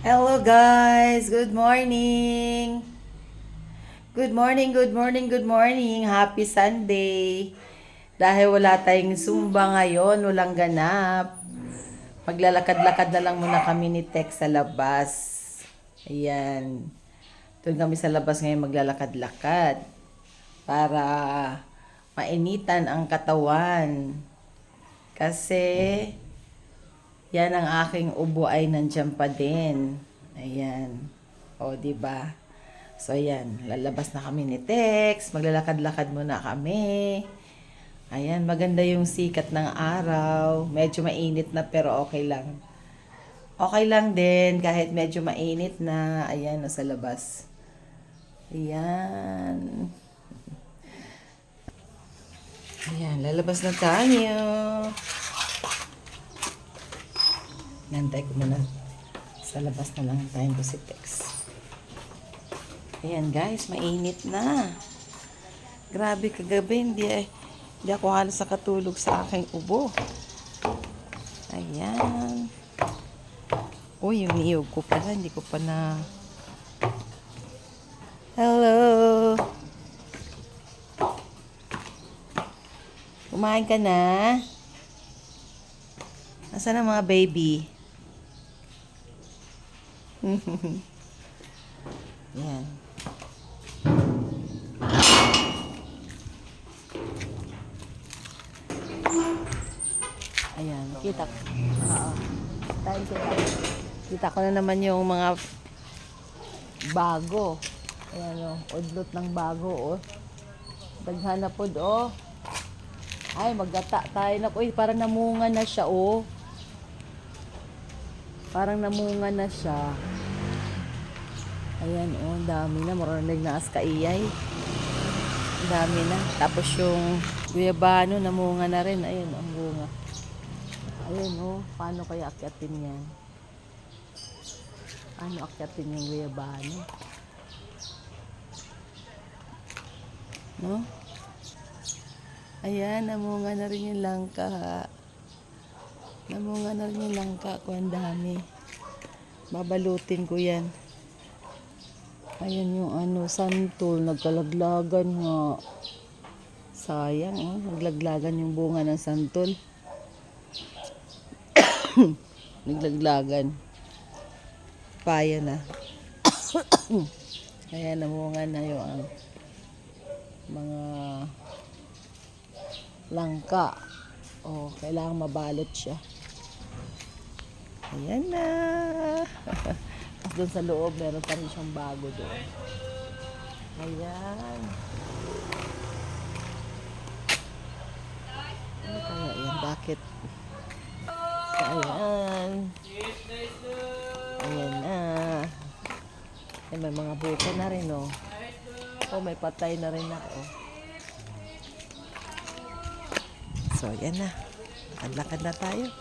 Hello guys, good morning. Good morning, good morning, good morning. Happy Sunday. Dahil wala tayong Zumba ngayon, walang ganap. Maglalakad-lakad na lang muna kami ni Tex sa labas. Ayan. Doon kami sa labas ngayon maglalakad-lakad para mainitan ang katawan. Kasi yan ang aking ubo ay nandiyan pa din. Ayan. O, di ba? So, ayan. Lalabas na kami ni Tex. Maglalakad-lakad muna kami. Ayan, maganda yung sikat ng araw. Medyo mainit na pero okay lang. Okay lang din kahit medyo mainit na. Ayan, nasa labas. Ayan. Ayan, lalabas na tayo. Nantay ko muna. Sa labas na lang tayo ko si Tex. Ayan guys, mainit na. Grabe kagabi, hindi ako halos nakatulog sa aking ubo. Ayan. Uy, yung niyog ko pala, hindi ko pa na... Hello! Kumain ka na? Nasaan ang mga baby? Yan. Ayan, kita ko. Kita ko na naman yung mga bago. Ayan o, udlot ng bago o. Daghan na pod o. Ay, maggata tayo na. Uy, parang namunga na siya o. Parang namunga na siya. Ayan o, ang dami na. Marunong na as kaiyay. Ang dami na. Tapos yung guyabano, namunga na rin. Ayan, ang bunga. Ayan o, paano kaya akyatin yan? Paano akyatin yung guyabano? No? Ayan, namunga na rin yung langka. Namunga na rin yung langka ko. Ang dami. Babalutin ko yan. Ayan yung santol. Nagkalaglagan nga. Sayang, oh. Naglaglagan yung bunga ng santol. Naglaglagan. Paya na. Ayan, namunga na yung mga langka. Oh, kailangan mabalot siya. Ayan na. Tapos doon sa loob, meron pa rin siyang bago doon. Ayan. Ano kaya yan? Bakit? So, ayan. Ayan na. Ay, may mga buka na rin, oh. Oh, may patay na rin ako. So, ayan na. Lakad na tayo.